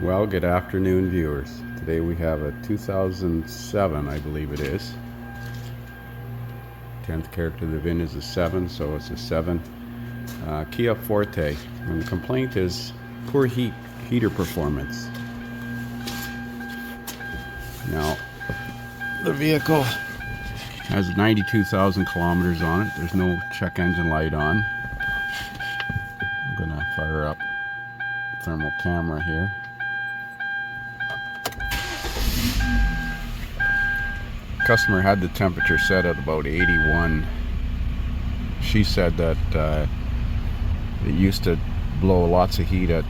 Well, good afternoon, viewers. Today we have a 2007, I believe it is. 10th character of the VIN is a 7, so it's a 7. Kia Forte. And the complaint is poor heater performance. Now, the vehicle has 92,000 kilometers on it. There's no check engine light on. I'm going to fire up the thermal camera here. Customer had the temperature set at about 81. She said that it used to blow lots of heat at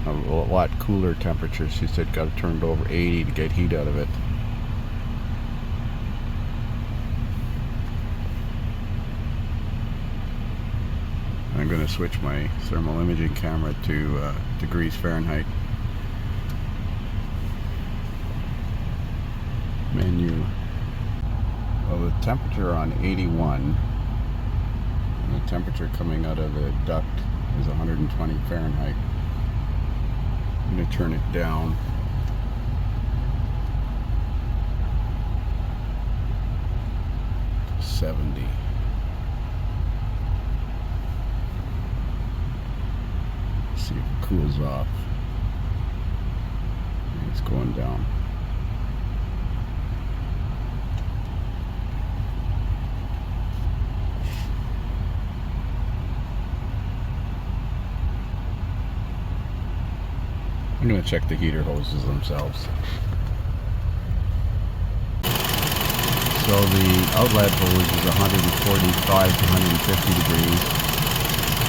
a lot cooler temperatures. She said got it turned over 80 to get heat out of it. I'm going to switch my thermal imaging camera to degrees Fahrenheit. Menu. Well, the temperature on 81, and the temperature coming out of the duct is 120 Fahrenheit. I'm going to turn it down. To 70. See if it cools off. It's going down. I'm going to check the heater hoses themselves. So the outlet hose is 145 to 150 degrees,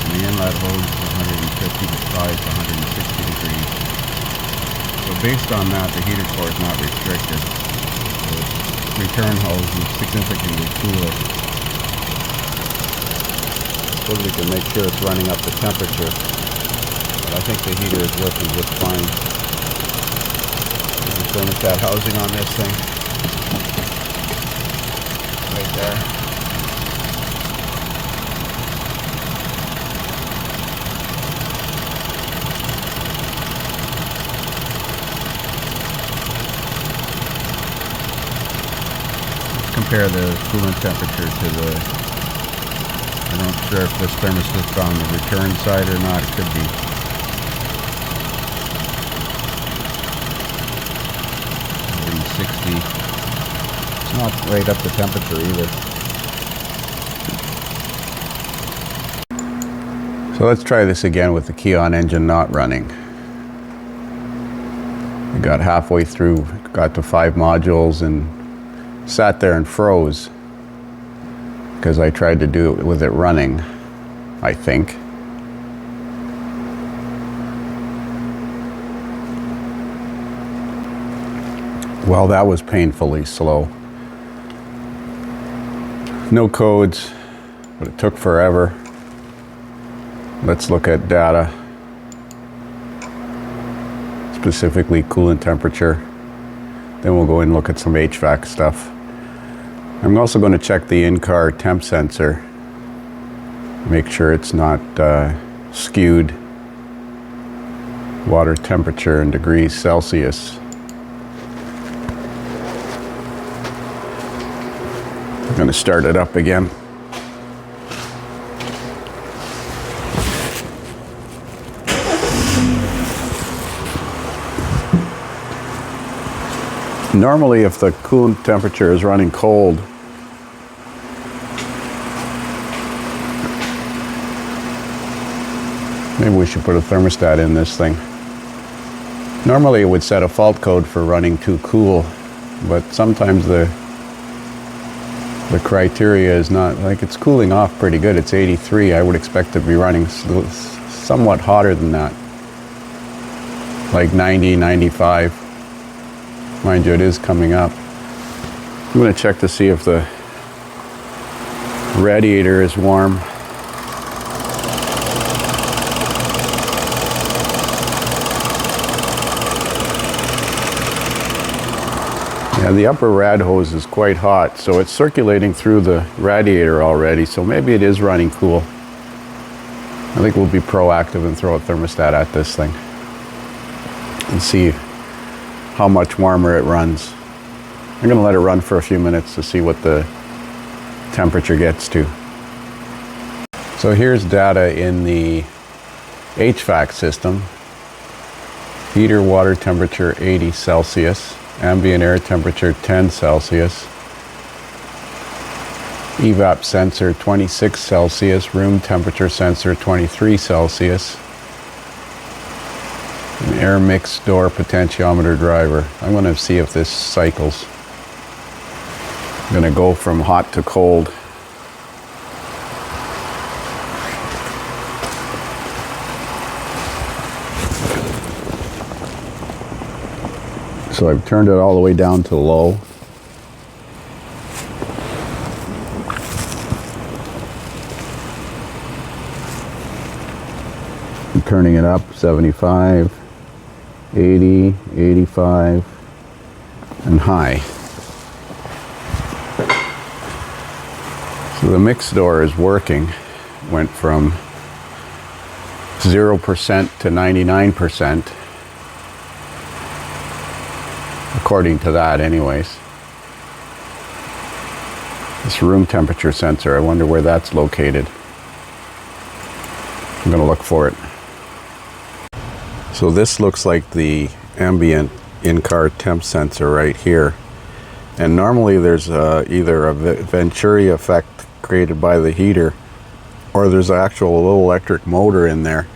and the inlet hose is 155 to 160 degrees. So based on that, the heater core is not restricted. The return hose is significantly cooler. So we can make sure it's running up the temperature. I think the heater is working just fine. There's the thermostat housing on this thing. Right there. Let's compare the coolant temperature to the... I'm not sure if this thermostat's on the return side or not. It could be. 60. It's not right up the temperature either. So let's try this again with the Kion engine not running. We got halfway through, got to 5 modules and sat there and froze because I tried to do it with it running, I think. Well, that was painfully slow. No codes, but it took forever. Let's look at data, specifically coolant temperature. Then we'll go and look at some HVAC stuff. I'm also going to check the in-car temp sensor, make sure it's not skewed. Water temperature in degrees Celsius. I'm going to start it up again. Normally, if the coolant temperature is running cold, maybe we should put a thermostat in this thing. Normally, it would set a fault code for running too cool, but sometimes the criteria is not, like, it's cooling off pretty good. It's 83. I would expect it to be running somewhat hotter than that. Like 90, 95. Mind you, it is coming up. I'm going to check to see if the radiator is warm. Yeah, the upper rad hose is quite hot, so it's circulating through the radiator already, so maybe it is running cool. I think we'll be proactive and throw a thermostat at this thing. and see how much warmer it runs. I'm going to let it run for a few minutes to see what the temperature gets to. So here's data in the HVAC system. Heater water temperature 80 Celsius, ambient air temperature 10 Celsius, evap sensor 26 Celsius, room temperature sensor 23 Celsius, an air mix door potentiometer driver. I'm going to see if this cycles. I'm going to go from hot to cold. So I've turned it all the way down to low. I'm turning it up 75, 80, 85, and high. So the mix door is working. Went from 0% to 99%. According to that anyways. This room temperature sensor, I wonder where that's located. I'm going to look for it. So this looks like the ambient in-car temp sensor right here. And normally there's either a Venturi effect created by the heater, or there's an actual little electric motor in there.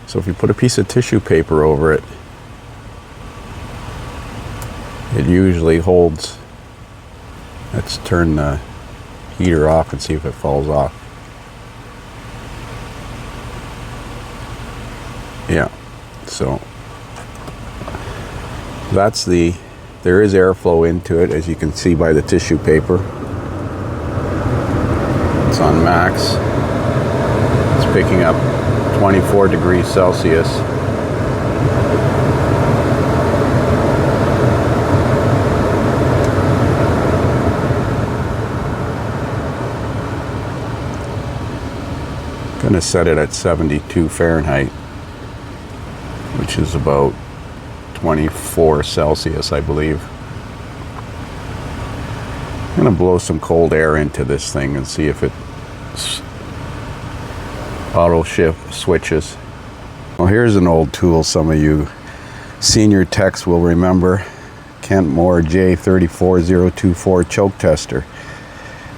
So if you put a piece of tissue paper over it, it usually holds. Let's turn the heater off and see if it falls off. Yeah, so that's there is airflow into it, as you can see by the tissue paper. It's on max. It's picking up 24 degrees Celsius. I'm going to set it at 72 Fahrenheit, which is about 24 Celsius, I believe. I'm going to blow some cold air into this thing and see if it auto shift switches. Well, here's an old tool some of you senior techs will remember. Kent Moore J34024 choke tester.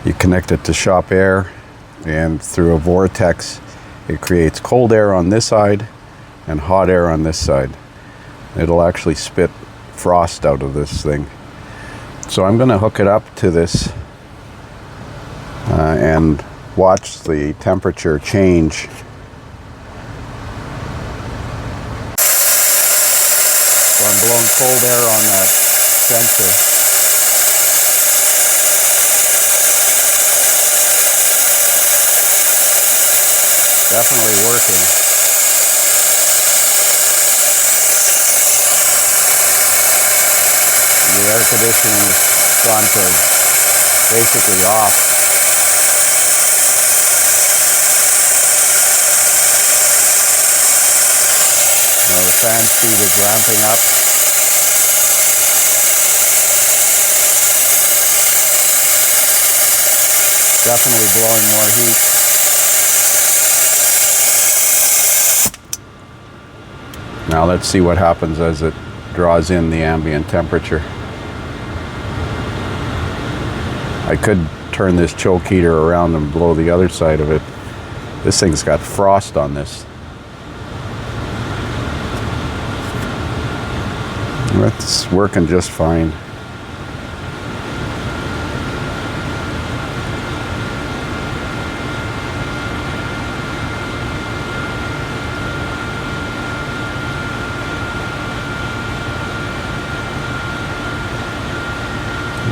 You connect it to shop air, and through a vortex it creates cold air on this side and hot air on this side. It'll actually spit frost out of this thing. So I'm going to hook it up to this and watch the temperature change. So I'm blowing cold air on that sensor. Definitely working. The air conditioning is gone to basically off. Now the fan speed is ramping up. Definitely blowing more heat. Now let's see what happens as it draws in the ambient temperature. I could turn this choke heater around and blow the other side of it. This thing's got frost on this. That's working just fine.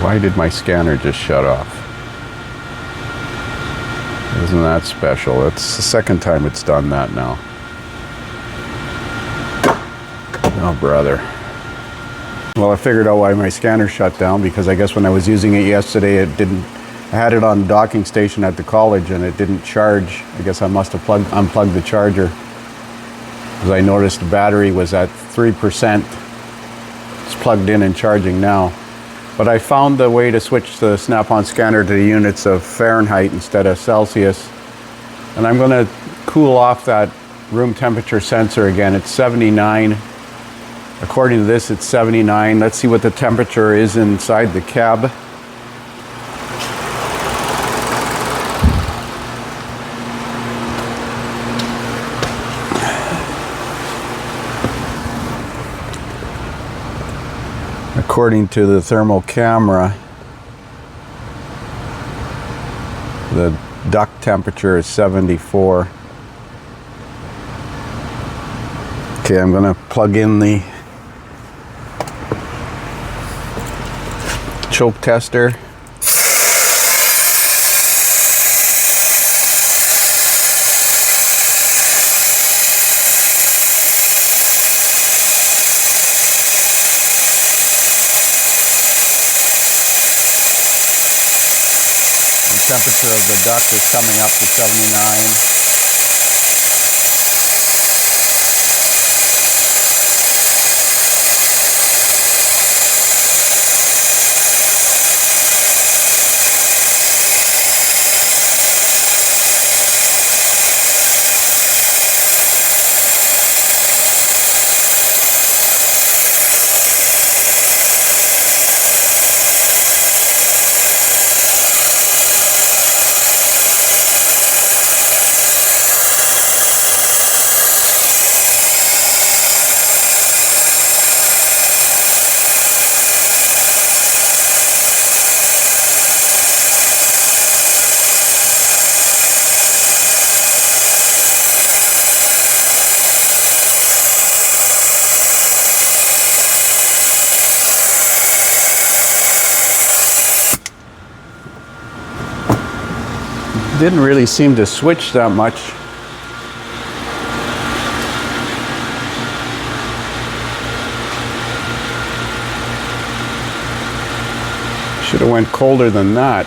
Why did my scanner just shut off? Isn't that special? It's the second time it's done that now. Oh, brother. Well, I figured out why my scanner shut down, because I guess when I was using it yesterday, it didn't. I had it on the docking station at the college and it didn't charge. I guess I must have unplugged the charger, because I noticed the battery was at 3%. plugged in and charging now. But I found the way to switch the Snap-on scanner to the units of Fahrenheit instead of Celsius. And I'm going to cool off that room temperature sensor again. It's 79. According to this, it's 79. Let's see what the temperature is inside the cab. According to the thermal camera, the duct temperature is 74. Okay, I'm going to plug in the choke tester. The temperature of the duct is coming up to 79. Didn't really seem to switch that much. Should have went colder than that.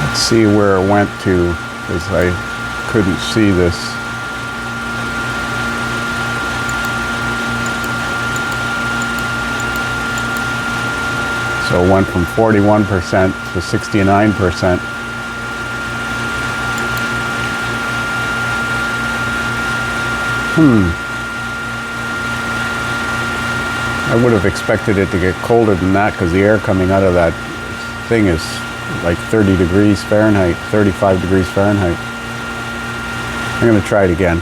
Let's see where it went to, because I couldn't see this. So it went from 41% to 69%. I would have expected it to get colder than that because the air coming out of that thing is like 30 degrees Fahrenheit, 35 degrees Fahrenheit. I'm going to try it again.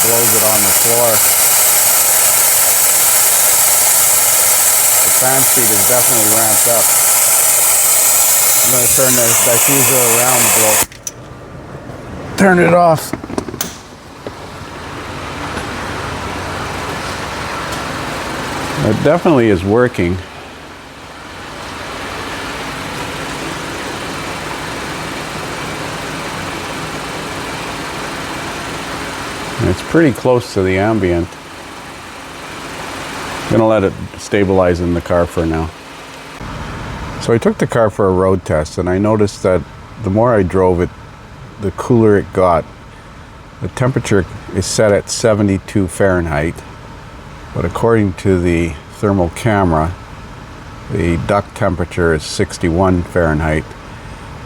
Blows it on the floor. The fan speed is definitely ramped up. I'm going to turn the diffuser around to blow. Turn it off. It definitely is working. It's pretty close to the ambient. I'm gonna let it stabilize in the car for now. So I took the car for a road test and I noticed that the more I drove it, the cooler it got. The temperature is set at 72 Fahrenheit. but according to the thermal camera, the duct temperature is 61 Fahrenheit.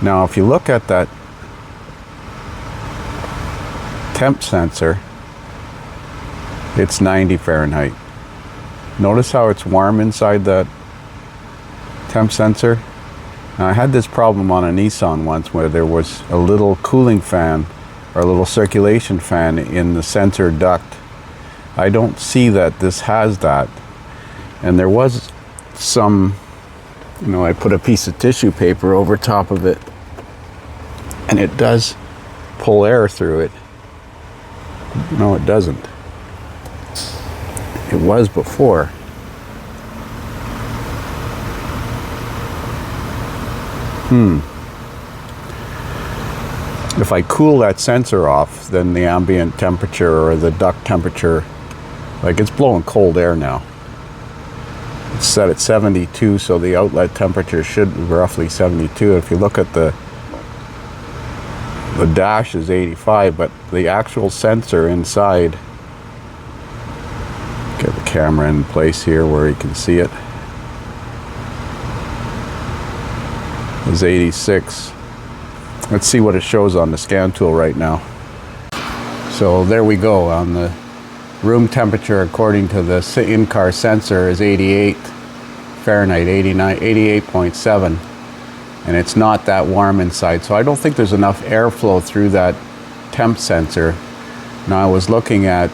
Now, if you look at that temp sensor, it's 90 Fahrenheit. Notice how it's warm inside that temp sensor? Now, I had this problem on a Nissan once where there was a little cooling fan or a little circulation fan in the sensor duct. I don't see that this has that. And there was some, I put a piece of tissue paper over top of it, and it does pull air through it. No, it doesn't. It was before. If I cool that sensor off, then the ambient temperature or the duct temperature, like it's blowing cold air now. It's set at 72, so the outlet temperature should be roughly 72. If you look at the dash is 85, but the actual sensor inside, get the camera in place here where you can see it, is 86. Let's see what it shows on the scan tool right now. So there we go. On the room temperature, according to the in-car sensor, is 88 Fahrenheit, 88.7. And it's not that warm inside. So I don't think there's enough airflow through that temp sensor. Now, I was looking at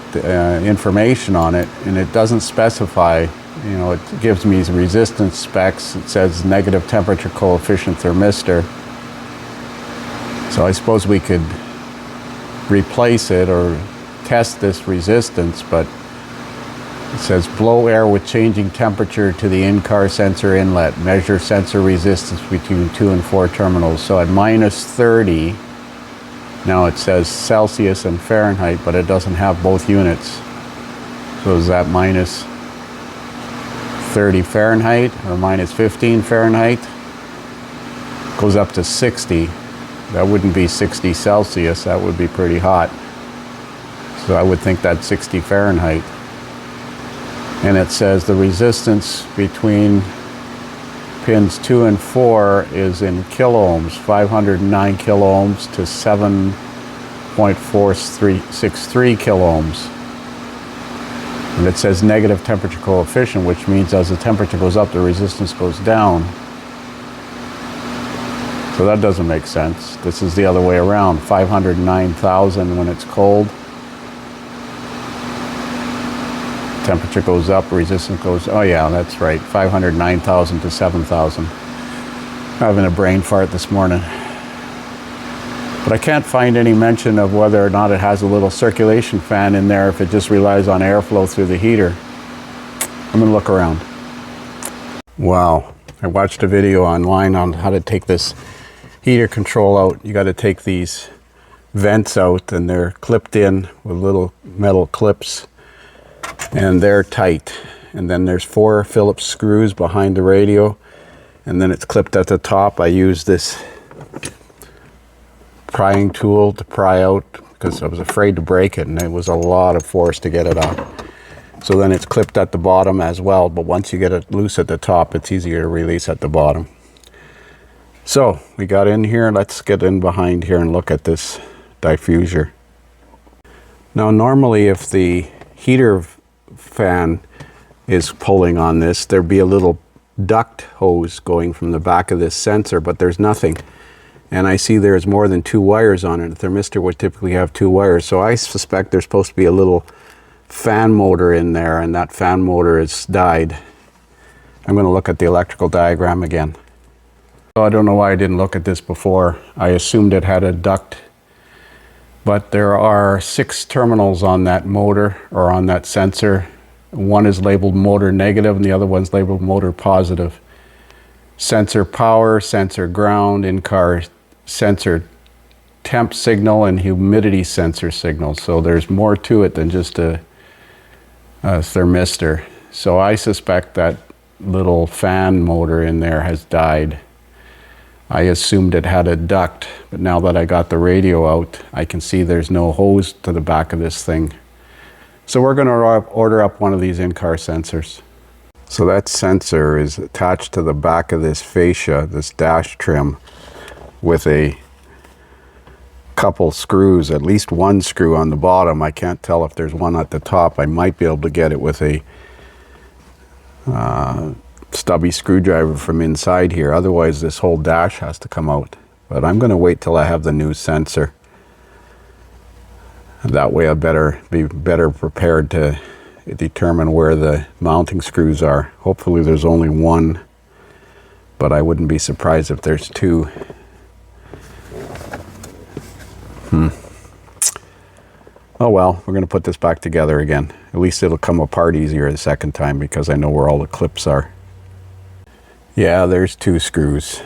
information on it, and it doesn't specify, it gives me resistance specs. It says negative temperature coefficient thermistor. So I suppose we could replace it or test this resistance, but it says blow air with changing temperature to the in-car sensor inlet. Measure sensor resistance between 2 and 4 terminals. So at minus 30, now it says Celsius and Fahrenheit, but it doesn't have both units. So is that minus 30 Fahrenheit or minus 15 Fahrenheit? Goes up to 60. That wouldn't be 60 Celsius, that would be pretty hot. So I would think that's 60 Fahrenheit. And it says the resistance between pins 2 and 4 is in kiloohms, 509 kiloohms to 7.463 kiloohms. And it says negative temperature coefficient, which means as the temperature goes up, the resistance goes down. So that doesn't make sense. This is the other way around, 509,000 when it's cold. Temperature goes up, resistance goes, oh yeah, that's right, 509,000 to 7,000. Having a brain fart this morning. But I can't find any mention of whether or not it has a little circulation fan in there, if it just relies on airflow through the heater. I'm gonna look around. Wow, I watched a video online on how to take this heater control out. You got to take these vents out, and they're clipped in with little metal clips, and they're tight. And then there's 4 Phillips screws behind the radio, and then it's clipped at the top. I use this prying tool to pry out because I was afraid to break it, and it was a lot of force to get it out. So then it's clipped at the bottom as well, but once you get it loose at the top, it's easier to release at the bottom. So we got in here. Let's get in behind here and look at this diffuser. Now, normally if the heater fan is pulling on this, there'd be a little duct hose going from the back of this sensor, but there's nothing. And I see there's more than 2 wires on it. A thermistor would typically have 2 wires. So I suspect there's supposed to be a little fan motor in there, and that fan motor has died. I'm going to look at the electrical diagram again. I don't know why I didn't look at this before. I assumed it had a duct, but there are 6 terminals on that motor or on that sensor. One is labeled motor negative and the other one's labeled motor positive. Sensor power, sensor ground, in-car sensor temp signal, and humidity sensor signal. So there's more to it than just a thermistor. So I suspect that little fan motor in there has died. I assumed it had a duct, but now that I got the radio out, I can see there's no hose to the back of this thing. So we're going to order up one of these in-car sensors. So that sensor is attached to the back of this fascia, this dash trim, with a couple screws, at least one screw on the bottom. I can't tell if there's one at the top. I might be able to get it with a stubby screwdriver from inside here. Otherwise, this whole dash has to come out. But I'm going to wait till I have the new sensor. That way I'll be better prepared to determine where the mounting screws are. Hopefully there's only one, but I wouldn't be surprised if there's two. Oh well, we're going to put this back together again. At least it'll come apart easier the second time because I know where all the clips are. Yeah, there's two screws.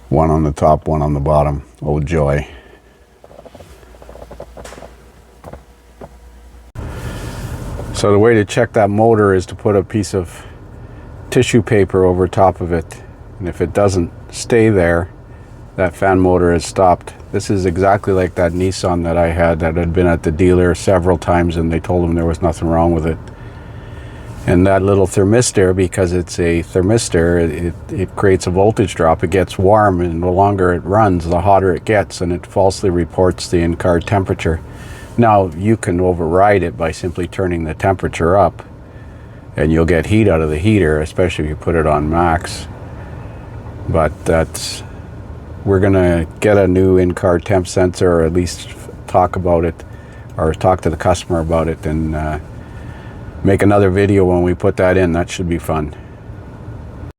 One on the top, one on the bottom. Oh joy. So the way to check that motor is to put a piece of tissue paper over top of it. And if it doesn't stay there, that fan motor is stopped. This is exactly like that Nissan that I had that had been at the dealer several times and they told them there was nothing wrong with it. And that little thermistor, because it's a thermistor, it creates a voltage drop. It gets warm, and the longer it runs, the hotter it gets, and it falsely reports the in-car temperature. Now, you can override it by simply turning the temperature up, and you'll get heat out of the heater, especially if you put it on max. But we're gonna get a new in-car temp sensor, or at least talk about it, or talk to the customer about it, and make another video when we put that in. That should be fun.